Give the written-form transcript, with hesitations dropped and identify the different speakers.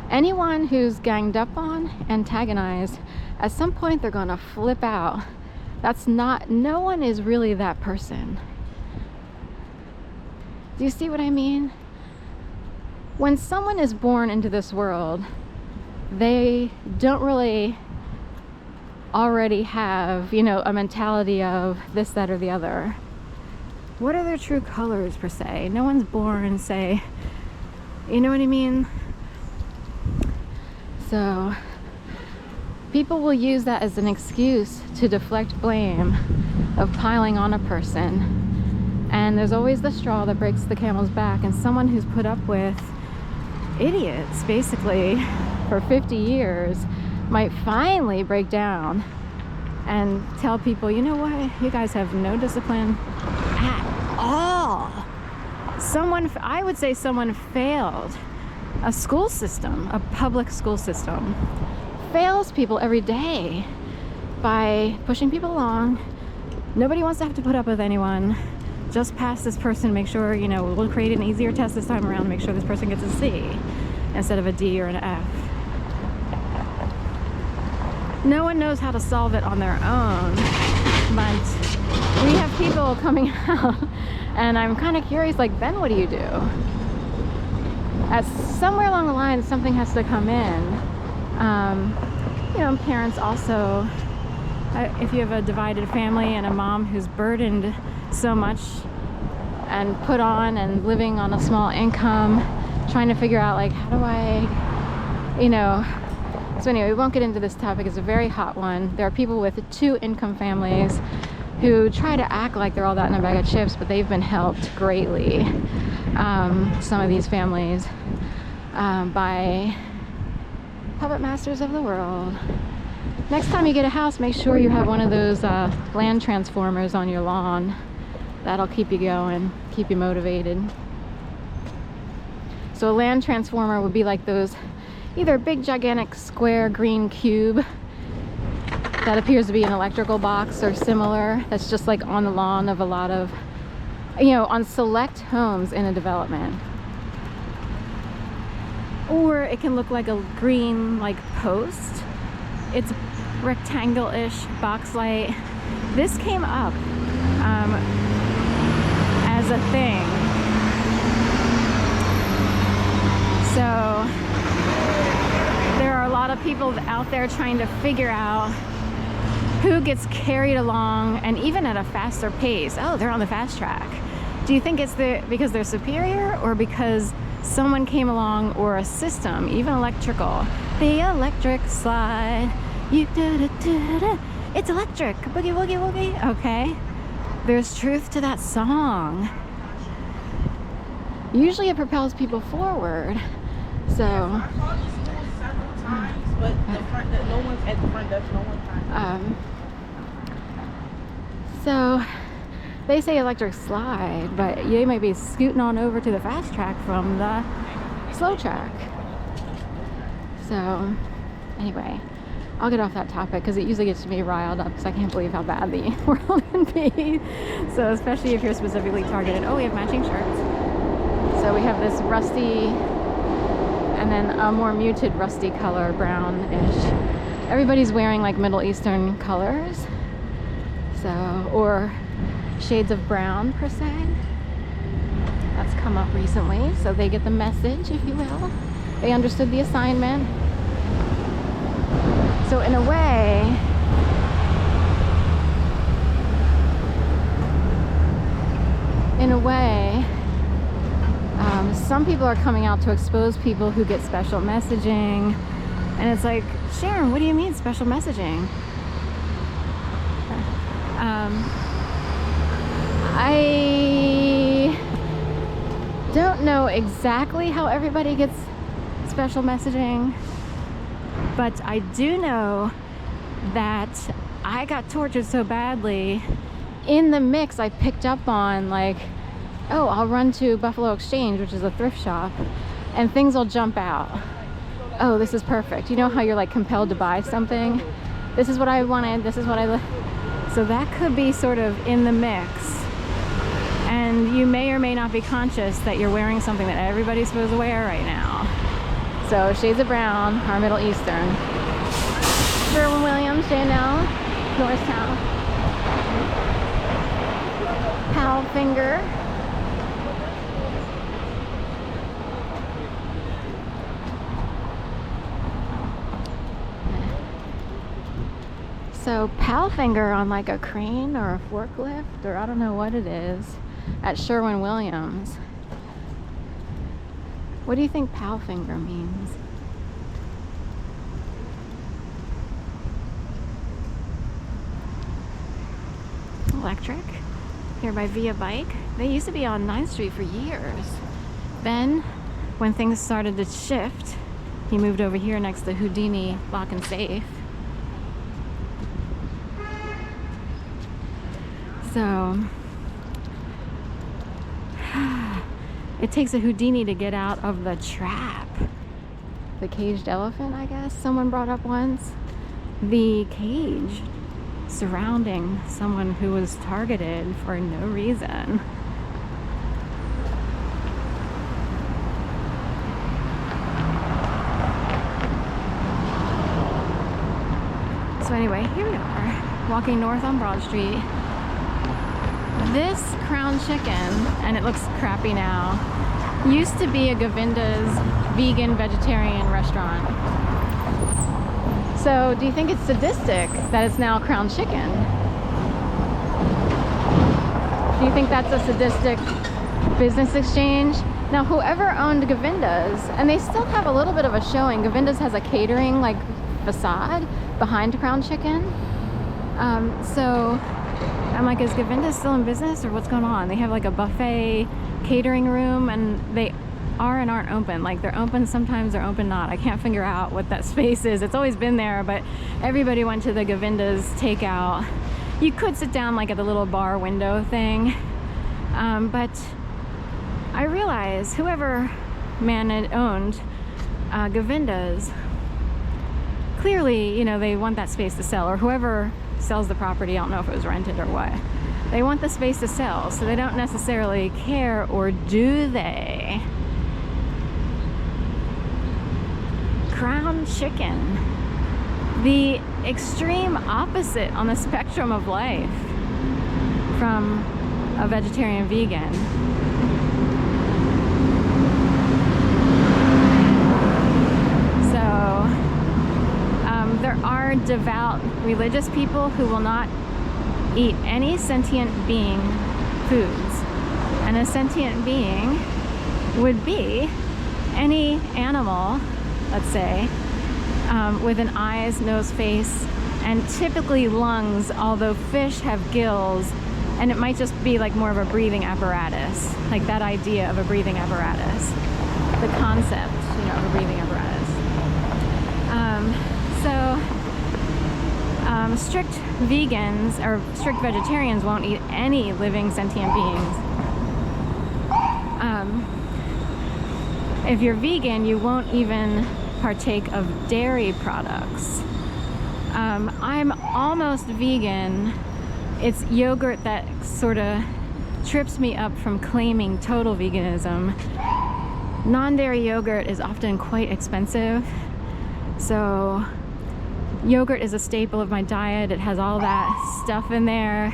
Speaker 1: Anyone who's ganged up on, antagonized, at some point they're gonna flip out. No one is really that person. Do you see what I mean? When someone is born into this world, they don't really already have, a mentality of this, that, or the other. What are their true colors, per se? No one's born, say, you know what I mean? So people will use that as an excuse to deflect blame of piling on a person. And there's always the straw that breaks the camel's back, and someone who's put up with idiots basically for 50 years might finally break down and tell people, you know what, you guys have no discipline at all. I would say someone failed a school system, a public school system, fails people every day by pushing people along. Nobody wants to have to put up with anyone. Just pass this person, make sure, we'll create an easier test this time around to make sure this person gets a C instead of a D or an F. No one knows how to solve it on their own, but we have people coming out, and I'm kind of curious, like, Ben, what do you do? At somewhere along the line, something has to come in. Parents also, if you have a divided family and a mom who's burdened so much and put on and living on a small income, trying to figure out, like, how do I, So anyway, we won't get into this topic. It's a very hot one. There are people with 2 income families who try to act like they're all that in a bag of chips, but they've been helped greatly, some of these families, by puppet masters of the world. Next time you get a house, make sure you have one of those land transformers on your lawn. That'll keep you going, keep you motivated. So a land transformer would be like those, either a big gigantic square green cube that appears to be an electrical box or similar, that's just like on the lawn of a lot of, on select homes in a development. Or it can look like a green, post. It's rectangle-ish box light. This came up as a thing. So there are a lot of people out there trying to figure out who gets carried along, and even at a faster pace. Oh, they're on the fast track. Do you think it's because they're superior, or because someone came along, or a system, even electrical? The electric slide. It's electric. Boogie, woogie, woogie. Okay. There's truth to that song. Usually it propels people forward. So.
Speaker 2: I saw this school several times, but no one's at the front desk, no one time.
Speaker 1: So they say electric slide, but you might be scooting on over to the fast track from the slow track. So anyway, I'll get off that topic because it usually gets me riled up, because I can't believe how bad the world can be. So especially if you're specifically targeted. Oh, we have matching shirts. So we have this rusty, and then a more muted rusty color, brownish. Everybody's wearing like Middle Eastern colors, so, or shades of brown per se. That's come up recently, so they get the message, if you will. They understood the assignment. So in a way, some people are coming out to expose people who get special messaging, and it's like, Sharon, what do you mean special messaging? I don't know exactly how everybody gets special messaging, but I do know that I got tortured so badly. In the mix, I picked up on, like, oh, I'll run to Buffalo Exchange, which is a thrift shop, and things will jump out. Oh, this is perfect. You know how you're like compelled to buy something? This is what I wanted, this is what so that could be sort of in the mix. And you may or may not be conscious that you're wearing something that everybody's supposed to wear right now. So shades of brown are Middle Eastern. Sherwin-Williams, J&L, Norristown. Powfinger. So Powfinger on like a crane or a forklift, or I don't know what it is, at Sherwin-Williams. What do you think Powfinger means? Electric, here by Via Bike. They used to be on 9th Street for years. Then, when things started to shift, he moved over here next to Houdini Lock and Safe. So, it takes a Houdini to get out of the trap. The caged elephant, I guess, someone brought up once. The cage surrounding someone who was targeted for no reason. So anyway, here we are, walking north on Broad Street. This Crown Chicken, and it looks crappy now, used to be a Govinda's vegan vegetarian restaurant. So do you think it's sadistic that it's now Crown Chicken? Do you think that's a sadistic business exchange? Now whoever owned Govinda's, and they still have a little bit of a showing, Govinda's has a catering like facade behind Crown Chicken. So I'm like, is Govinda still in business or what's going on? They have like a buffet catering room, and they are and aren't open. Like they're open sometimes, they're open not. I can't figure out what that space is. It's always been there, but everybody went to the Govinda's takeout. You could sit down like at the little bar window thing. But I realized whoever owned Govinda's, clearly, you know, they want that space to sell, or whoever sells the property, I don't know if it was rented or what. They want the space to sell, so they don't necessarily care, or do they? Crown Chicken, the extreme opposite on the spectrum of life from a vegetarian vegan. There are devout religious people who will not eat any sentient being foods. And a sentient being would be any animal, let's say, with an eyes, nose, face, and typically lungs, although fish have gills, and it might just be like more of a breathing apparatus, like that idea of a breathing apparatus, the concept, you know, of a breathing apparatus. Strict vegans or strict vegetarians won't eat any living sentient beings. If you're vegan, you won't even partake of dairy products. I'm almost vegan. It's yogurt that sort of trips me up from claiming total veganism. Non-dairy yogurt is often quite expensive, so yogurt is a staple of my diet. It has all that stuff in there.